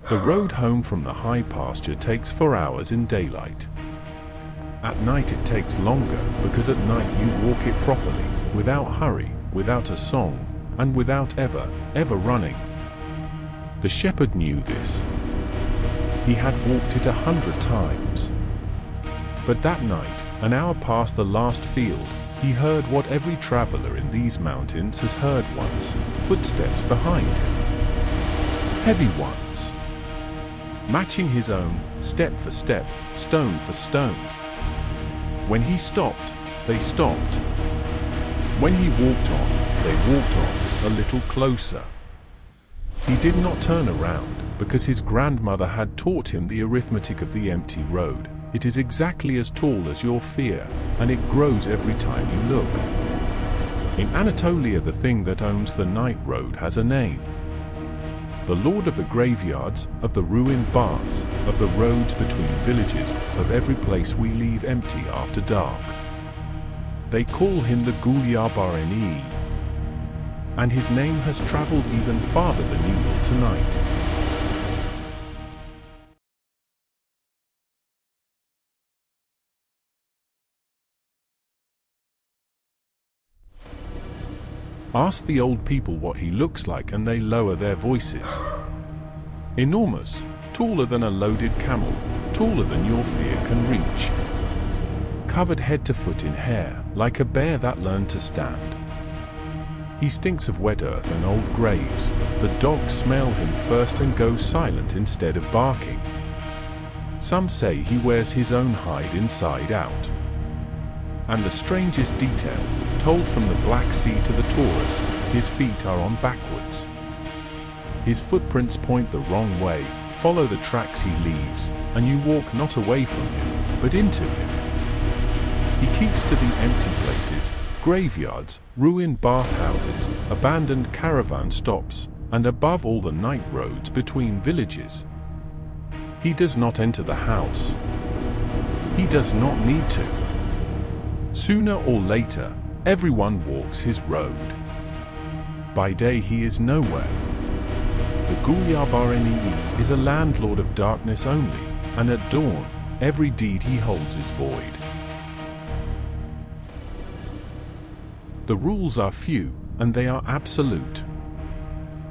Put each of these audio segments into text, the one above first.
The road home from the high pasture takes 4 hours in daylight. At night it takes longer because at night you walk it properly, without hurry, without a song, and without ever running. The shepherd knew this. He had walked it 100 times. But that night, an hour past the last field, he heard what every traveler in these mountains has heard once: footsteps behind him. Heavy ones. Matching his own, step for step, stone for stone. When he stopped, they stopped. When he walked on, they walked on, a little closer. He did not turn around, because his grandmother had taught him the arithmetic of the empty road. It is exactly as tall as your fear, and it grows every time you look. In Anatolia, the thing that owns the night road has a name. The lord of the graveyards, of the ruined baths, of the roads between villages, of every place we leave empty after dark. They call him the Gulyabani, and his name has traveled even farther than you will tonight. Ask the old people what he looks like and they lower their voices. Enormous, taller than a loaded camel, taller than your fear can reach. Covered head to foot in hair, like a bear that learned to stand. He stinks of wet earth and old graves. The dogs smell him first and go silent instead of barking. Some say he wears his own hide inside out. And the strangest detail, told from the Black Sea to the Taurus, his feet are on backwards. His footprints point the wrong way, follow the tracks he leaves, and you walk not away from him, but into him. He keeps to the empty places, graveyards, ruined bathhouses, abandoned caravan stops, and above all the night roads between villages. He does not enter the house. He does not need to. Sooner or later, everyone walks his road. By day he is nowhere. The Gulyabani is a landlord of darkness only, and at dawn, every deed he holds is void. The rules are few, and they are absolute.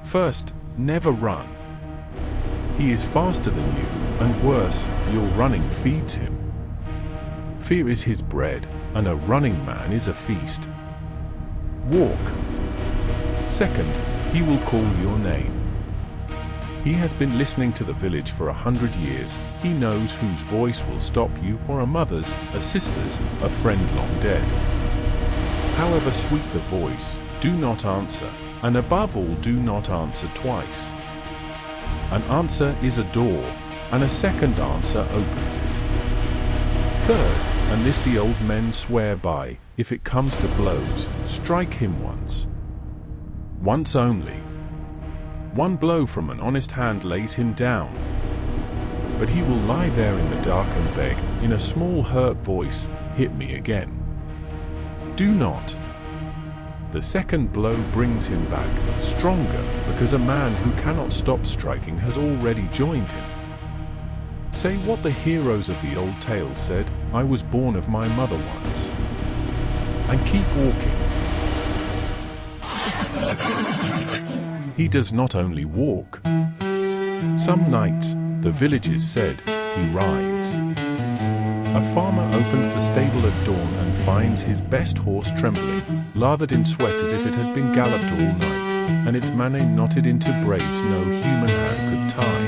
First, never run. He is faster than you, and worse, your running feeds him. Fear is his bread, and a running man is a feast. Walk. Second, he will call your name. He has been listening to the village for 100 years. He knows whose voice will stop you, or a mother's, a sister's, a friend long dead. However sweet the voice, do not answer, and above all do not answer twice. An answer is a door, and a second answer opens it. Third, and this the old men swear by, if it comes to blows, strike him once. Once only. One blow from an honest hand lays him down. But he will lie there in the dark and beg, in a small hurt voice, hit me again. Do not. The second blow brings him back, stronger, because a man who cannot stop striking has already joined him. Say what the heroes of the old tales said, I was born of my mother once. And keep walking. He does not only walk. Some nights, the villagers said, he rides. A farmer opens the stable at dawn and finds his best horse trembling, lathered in sweat as if it had been galloped all night, and its mane knotted into braids no human hand could tie.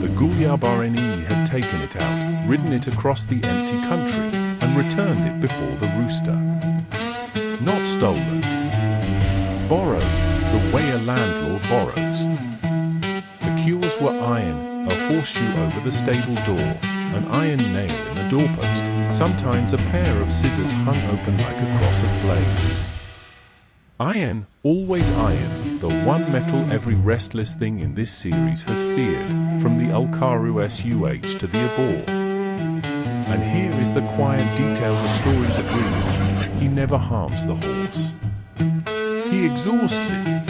The Gulyabani had taken it out, ridden it across the empty country, and returned it before the rooster. Not stolen. Borrowed, the way a landlord borrows. The cures were iron, a horseshoe over the stable door, an iron nail in the doorpost, sometimes a pair of scissors hung open like a cross of blades. Iron, always iron, the one metal every restless thing in this series has feared, from the Ulkaru-Suh to the Abor. And here is the quiet detail the stories agree. He never harms the horse. He exhausts it.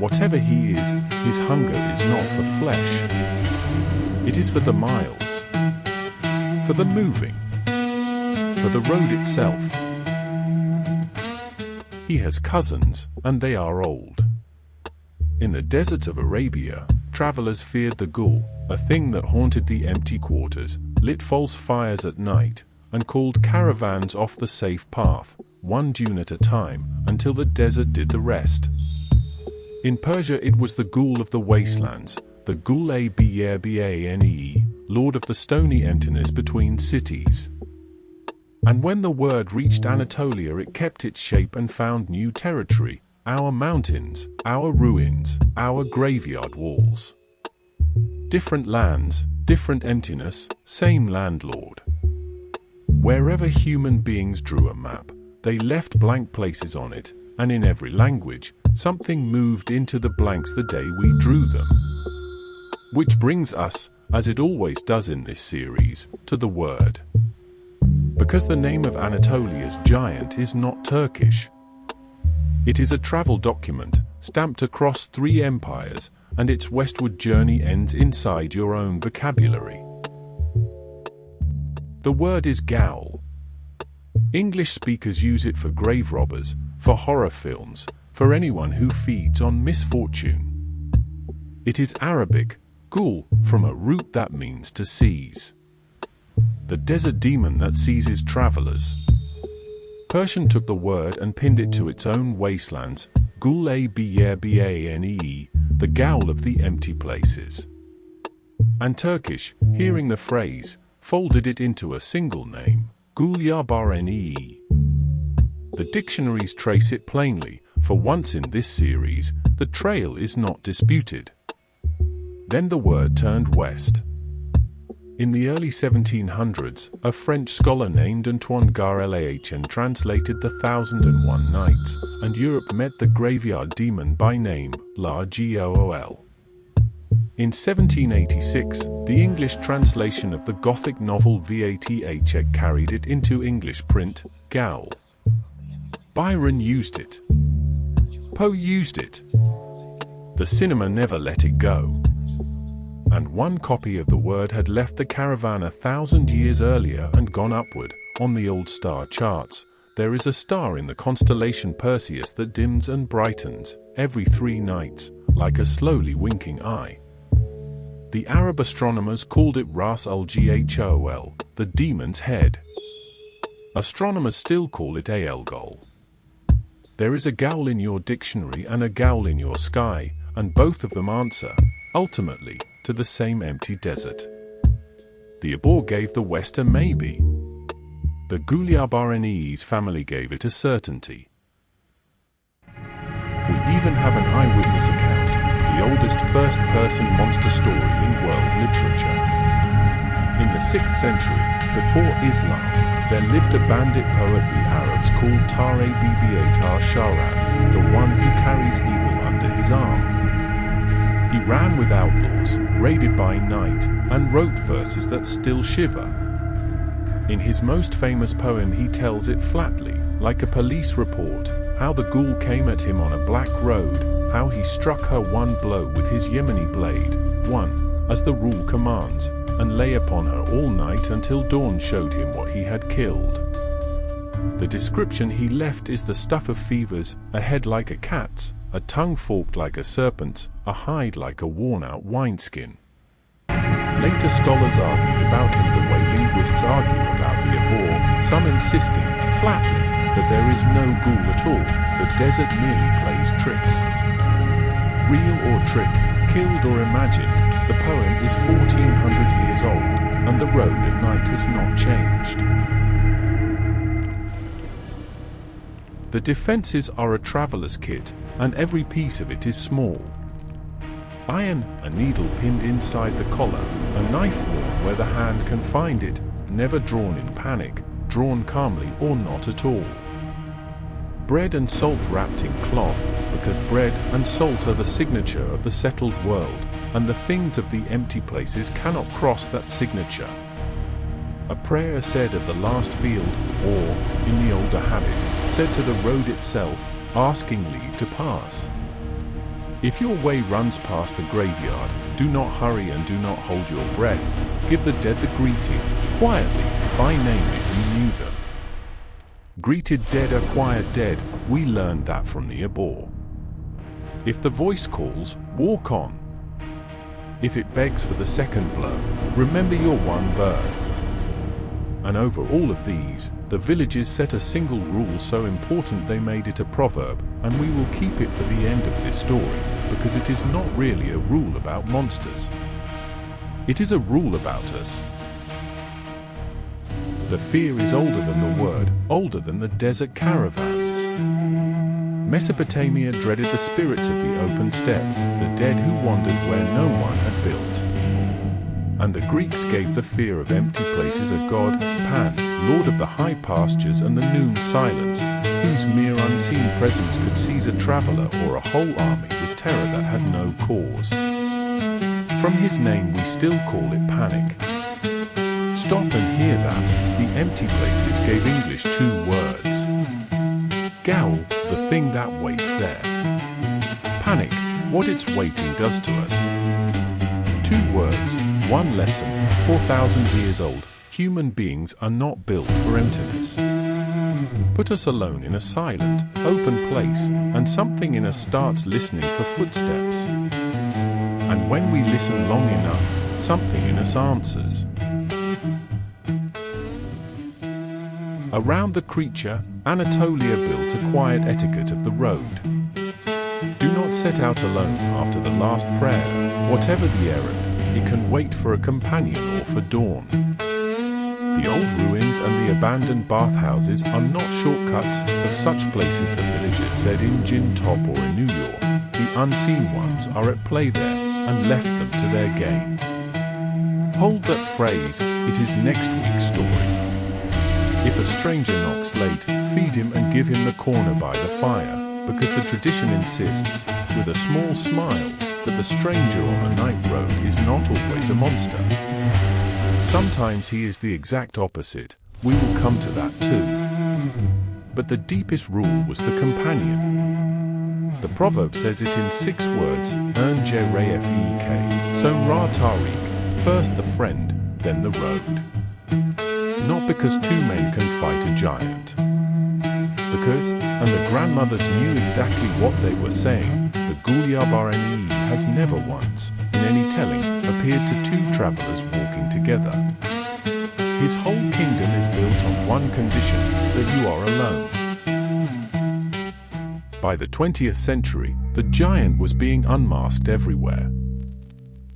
Whatever he is, his hunger is not for flesh. It is for the miles, for the moving, for the road itself. He has cousins, and they are old. In the desert of Arabia, travelers feared the ghūl, a thing that haunted the empty quarters, lit false fires at night, and called caravans off the safe path, one dune at a time, until the desert did the rest. In Persia it was the ghūl of the wastelands, the Gulyabani, lord of the stony emptiness between cities. And when the word reached Anatolia, it kept its shape and found new territory, our mountains, our ruins, our graveyard walls. Different lands, different emptiness, same landlord. Wherever human beings drew a map, they left blank places on it, and in every language, something moved into the blanks the day we drew them. Which brings us, as it always does in this series, to the word. Because the name of Anatolia's giant is not Turkish. It is a travel document, stamped across 3 empires, and its westward journey ends inside your own vocabulary. The word is GHOUL. English speakers use it for grave robbers, for horror films, for anyone who feeds on misfortune. It is Arabic, ghūl, from a root that means to seize. The desert demon that seizes travelers. Persian took the word and pinned it to its own wastelands, Gulyabani, the ghoul of the empty places. And Turkish, hearing the phrase, folded it into a single name, Gulyabani. The dictionaries trace it plainly, for once in this series, the trail is not disputed. Then the word turned west. In the early 1700s, a French scholar named Antoine Eliot translated the 1001 Nights, and Europe met the graveyard demon by name, la GHOUL. In 1786, the English translation of the Gothic novel etiquette carried it into English print, ghoul. Byron used it. Poe used it. The cinema never let it go. And one copy of the word had left the caravan 1,000 years earlier and gone upward. On the old star charts, there is a star in the constellation Perseus that dims and brightens, every 3 nights, like a slowly winking eye. The Arab astronomers called it Ras al-Ghoul, the demon's head. Astronomers still call it Al-Ghul. There is a ghoul in your dictionary and a ghoul in your sky, and both of them answer, ultimately, to the same empty desert. The Abor gave the West a maybe. The Gulyabani's family gave it a certainty. We even have an eyewitness account, the oldest first-person monster story in world literature. In the 6th century, before Islam, there lived a bandit poet the Arabs called Tare Bibiatar Sharan, the one who carries evil under his arm. He ran with outlaws, raided by night, and wrote verses that still shiver. In his most famous poem he tells it flatly, like a police report, how the ghūl came at him on a black road, how he struck her one blow with his Yemeni blade, one, as the rule commands, and lay upon her all night until dawn showed him what he had killed. The description he left is the stuff of fevers, a head like a cat's, a tongue forked like a serpent's, a hide like a worn-out wineskin. Later scholars argued about him the way linguists argue about the Abor, some insisting, flatly, that there is no ghūl at all, the desert merely plays tricks. Real or trick, killed or imagined, the poem is 1,400 years old, and the road at night has not changed. The defenses are a traveler's kit, and every piece of it is small. Iron, a needle pinned inside the collar, a knife worn where the hand can find it, never drawn in panic, drawn calmly or not at all. Bread and salt wrapped in cloth, because bread and salt are the signature of the settled world, and the things of the empty places cannot cross that signature. A prayer said at the last field, or, in the older habit, said to the road itself, asking leave to pass. If your way runs past the graveyard, do not hurry and do not hold your breath. Give the dead the greeting, quietly, by name if you knew them. Greeted dead are quiet dead, we learned that from the Abor. If the voice calls, walk on. If it begs for the second blow, remember your one birth. And over all of these, the villages set a single rule so important they made it a proverb, and we will keep it for the end of this story, because it is not really a rule about monsters. It is a rule about us. The fear is older than the word, older than the desert caravans. Mesopotamia dreaded the spirits of the open steppe, the dead who wandered where no one had built. And the Greeks gave the fear of empty places a god, Pan, lord of the high pastures and the noon silence, whose mere unseen presence could seize a traveler or a whole army with terror that had no cause. From his name we still call it panic. Stop and hear that, the empty places gave English two words. GHOUL, the thing that waits there. Panic, what its waiting does to us. Two words, one lesson, 4,000 years old, human beings are not built for emptiness. Put us alone in a silent, open place, and something in us starts listening for footsteps. And when we listen long enough, something in us answers. Around the creature, Anatolia built a quiet etiquette of the road. Do not set out alone after the last prayer, whatever the errand, it can wait for a companion or for dawn. The old ruins and the abandoned bathhouses are not shortcuts of such places the villagers said in Gin Top or in New York. The unseen ones are at play there, and left them to their game. Hold that phrase, it is next week's story. If a stranger knocks late, feed him and give him the corner by the fire, because the tradition insists, with a small smile, that the stranger on a night road is not always a monster. Sometimes he is the exact opposite, we will come to that too. But the deepest rule was the companion. The proverb says it in 6 words, Ern Jerefek, Son Ra Tariq, first the friend, then the road. Not because 2 men can fight a giant. Because, and the grandmothers knew exactly what they were saying, the Gulyabani has never once, in any telling, appeared to 2 travelers walking together. His whole kingdom is built on one condition, that you are alone. By the 20th century, the giant was being unmasked everywhere.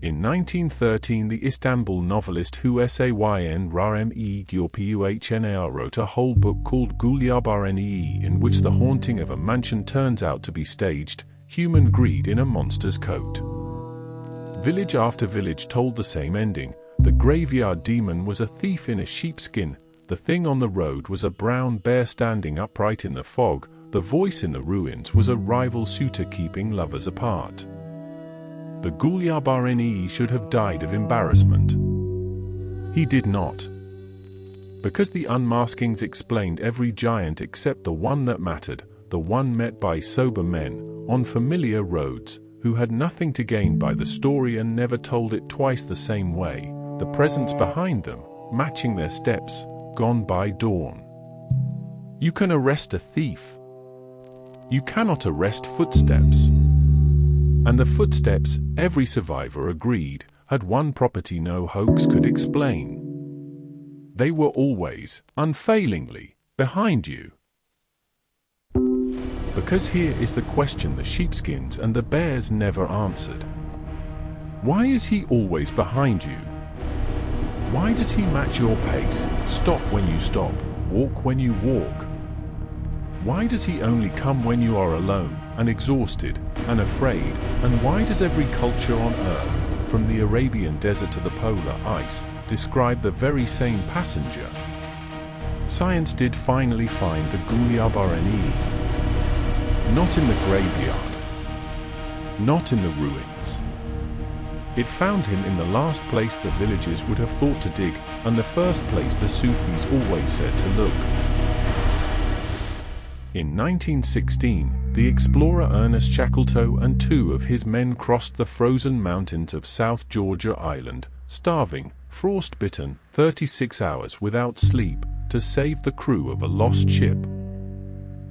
In 1913, the Istanbul novelist Hüseyin Rahmi Gülpuhnar wrote a whole book called Gulyabani, in which the haunting of a mansion turns out to be staged, human greed in a monster's coat. Village after village told the same ending. The graveyard demon was a thief in a sheepskin, the thing on the road was a brown bear standing upright in the fog, the voice in the ruins was a rival suitor keeping lovers apart. The Gulyabani should have died of embarrassment. He did not. Because the unmaskings explained every giant except the one that mattered, the one met by sober men, on familiar roads, who had nothing to gain by the story and never told it twice the same way, the presence behind them, matching their steps, gone by dawn. You can arrest a thief. You cannot arrest footsteps. And the footsteps, every survivor agreed, had one property no hoax could explain. They were always, unfailingly, behind you. Because here is the question the sheepskins and the bears never answered. Why is he always behind you? Why does he match your pace, stop when you stop, walk when you walk? Why does he only come when you are alone, and exhausted, and afraid, and why does every culture on earth, from the Arabian desert to the polar ice, describe the very same passenger? Science did finally find the Gulyabani. Not in the graveyard. Not in the ruins. It found him in the last place the villagers would have thought to dig, and the first place the Sufis always said to look. In 1916, the explorer Ernest Shackleton and 2 of his men crossed the frozen mountains of South Georgia Island, starving, frostbitten, 36 hours without sleep, to save the crew of a lost ship.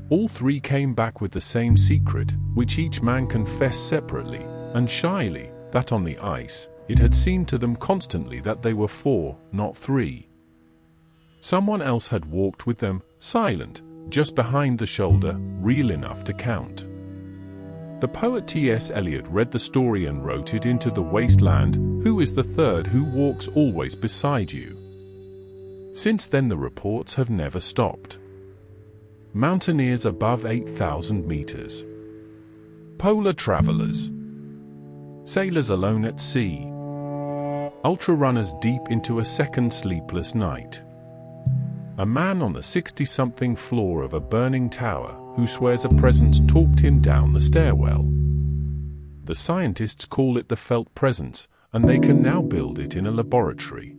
All 3 came back with the same secret, which each man confessed separately, and shyly, that on the ice, it had seemed to them constantly that they were 4, not 3. Someone else had walked with them, silent, just behind the shoulder, real enough to count. The poet T.S. Eliot read the story and wrote it into the wasteland, "Who is the third who walks always beside you?" Since then the reports have never stopped. Mountaineers above 8,000 meters. Polar travelers. Sailors alone at sea. Ultra-runners deep into a second sleepless night. A man on the 60-something floor of a burning tower who swears a presence talked him down the stairwell. The scientists call it the felt presence, and they can now build it in a laboratory.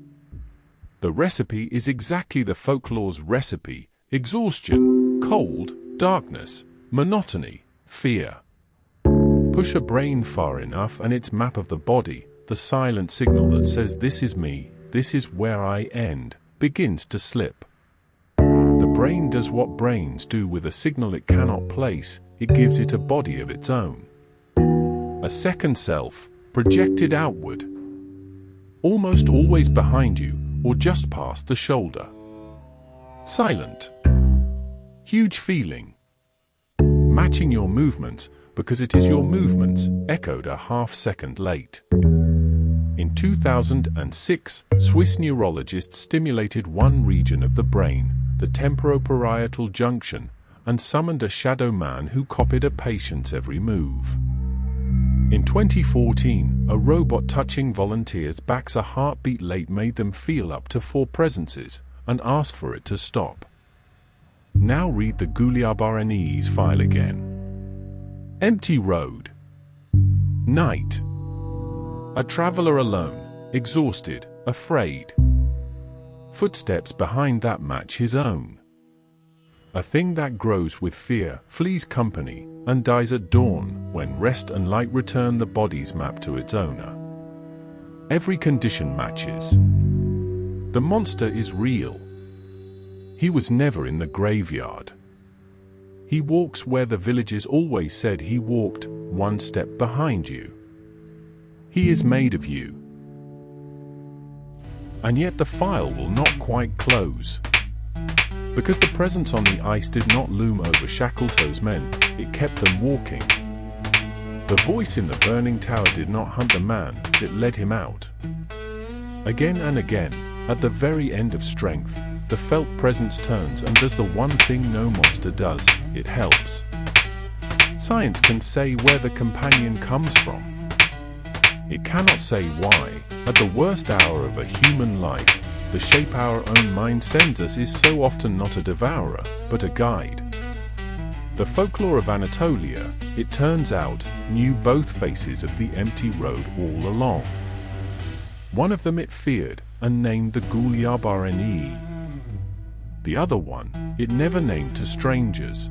The recipe is exactly the folklore's recipe: exhaustion, cold, darkness, monotony, fear. Push a brain far enough and its map of the body, the silent signal that says this is me, this is where I end, begins to slip. The brain does what brains do with a signal it cannot place: it gives it a body of its own. A second self, projected outward. Almost always behind you, or just past the shoulder. Silent. Huge feeling. Matching your movements, because it is your movements, echoed a half-second late. In 2006, Swiss neurologists stimulated one region of the brain, the temporoparietal junction, and summoned a shadow man who copied a patient's every move. In 2014, a robot touching volunteers' backs a heartbeat late made them feel up to 4 presences, and ask for it to stop. Now read the Gulyabani's file again. Empty road. Night. A traveler alone, exhausted, afraid. Footsteps behind that match his own. A thing that grows with fear, flees company, and dies at dawn, when rest and light return the body's map to its owner. Every condition matches. The monster is real. He was never in the graveyard. He walks where the villagers always said he walked, 1 step behind you. He is made of you. And yet the file will not quite close. Because the presence on the ice did not loom over Shackleton's men, it kept them walking. The voice in the burning tower did not hunt the man, it led him out. Again and again, at the very end of strength, the felt presence turns and does the one thing no monster does: it helps. Science can say where the companion comes from. It cannot say why. At the worst hour of a human life, the shape our own mind sends us is so often not a devourer, but a guide. The folklore of Anatolia, it turns out, knew both faces of the empty road all along. One of them it feared, and named the Gulyabani. The other one, it never named to strangers.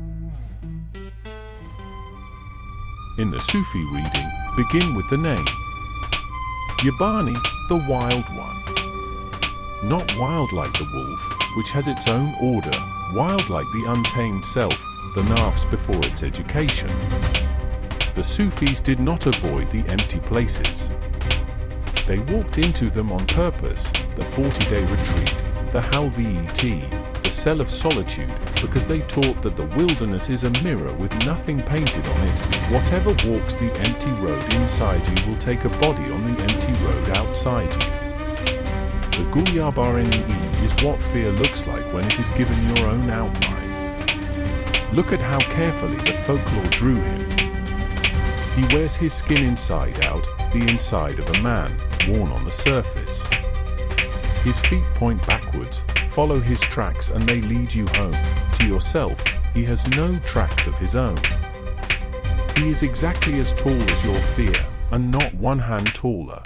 In the Sufi reading, begin with the name. Gulyabani, the wild one. Not wild like the wolf, which has its own order, wild like the untamed self, the nafs before its education. The Sufis did not avoid the empty places. They walked into them on purpose, the 40-day retreat, the halvet, the cell of solitude, because they taught that the wilderness is a mirror with nothing painted on it. Whatever walks the empty road inside you will take a body on the empty road outside you. The Gulyabani is what fear looks like when it is given your own outline. Look at how carefully the folklore drew him. He wears his skin inside out, the inside of a man, worn on the surface. His feet point backwards, follow his tracks and they lead you home, to yourself. He has no tracks of his own. He is exactly as tall as your fear, and not one hand taller.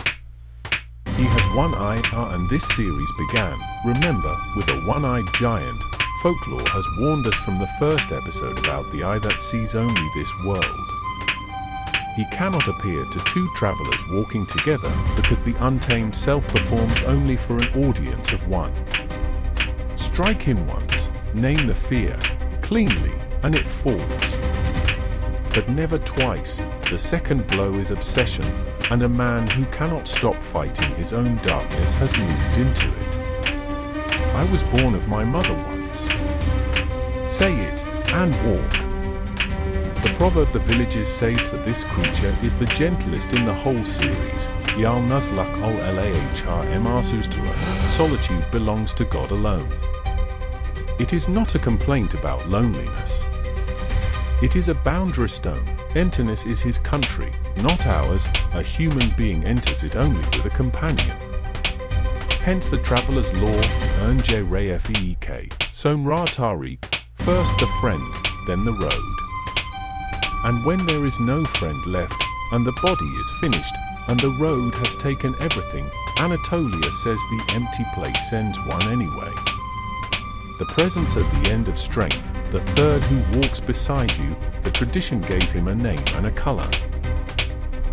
He has one eye, and this series began, remember, with a one-eyed giant, Folklore has warned us from the first episode about the eye that sees only this world. He cannot appear to two travelers walking together because the untamed self performs only for an audience of one. Strike him once, name the fear, cleanly, and it falls. But never twice. The second blow is obsession, and a man who cannot stop fighting his own darkness has moved into it. I was born of my mother once. Say it, and walk. The proverb the village is saved for this creature is the gentlest in the whole series. Yal Nuzluk ol Lahr Marsustua. Solitude belongs to God alone. It is not a complaint about loneliness. It is a boundary stone. Emptiness is his country, not ours. A human being enters it only with a companion. Hence the traveller's law, Ernj Rafeek, Somra Tariq, first the friend, then the road. And when there is no friend left, and the body is finished, and the road has taken everything, Anatolia says the empty place sends one anyway. The presence at the end of strength, the third who walks beside you, the tradition gave him a name and a color.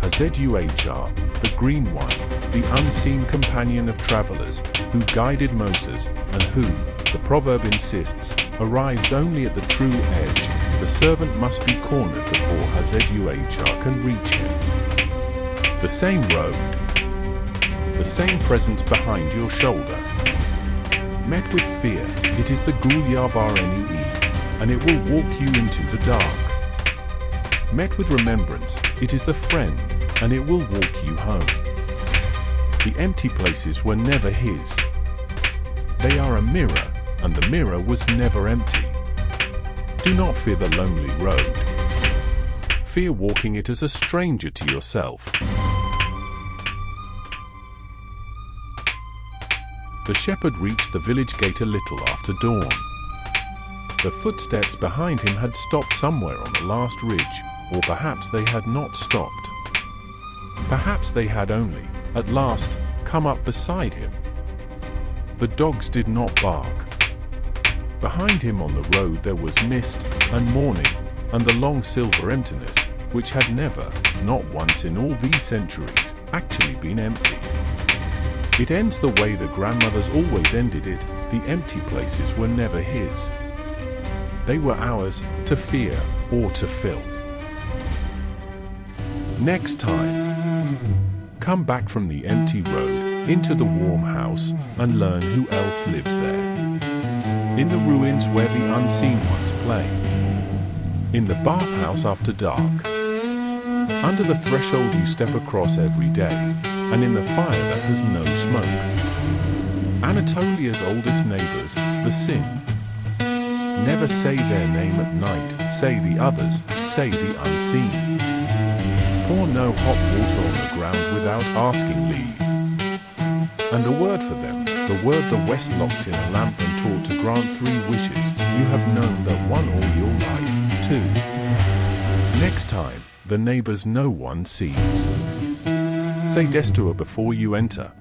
Ghuhr, the green one, the unseen companion of travelers, who guided Moses, and who, the proverb insists, arrives only at the true edge. The servant must be cornered before Ghuhr can reach him. The same road, the same presence behind your shoulder. Met with fear, it is the Gulyabani, and it will walk you into the dark. Met with remembrance, it is the friend, and it will walk you home. The empty places were never his. They are a mirror, and the mirror was never empty. Do not fear the lonely road. Fear walking it as a stranger to yourself. The shepherd reached the village gate a little after dawn. The footsteps behind him had stopped somewhere on the last ridge, or perhaps they had not stopped. Perhaps they had only, at last, come up beside him. The dogs did not bark. Behind him on the road there was mist and morning, and the long silver emptiness, which had never, not once in all these centuries, actually been empty. It ends the way the grandmothers always ended it. The empty places were never his. They were ours, to fear or to fill. Next time, come back from the empty road, into the warm house, and learn who else lives there. In the ruins where the unseen ones play. In the bathhouse after dark. Under the threshold you step across every day, and in the fire that has no smoke. Anatolia's oldest neighbors, the Sin. Never say their name at night, say the others, say the unseen. Pour no hot water on the ground without asking leave. And a word for them, the word the West locked in a lamp and taught to grant 3 wishes, you have known that one all your life, 2. Next time, the neighbors no one sees. Say Destua before you enter.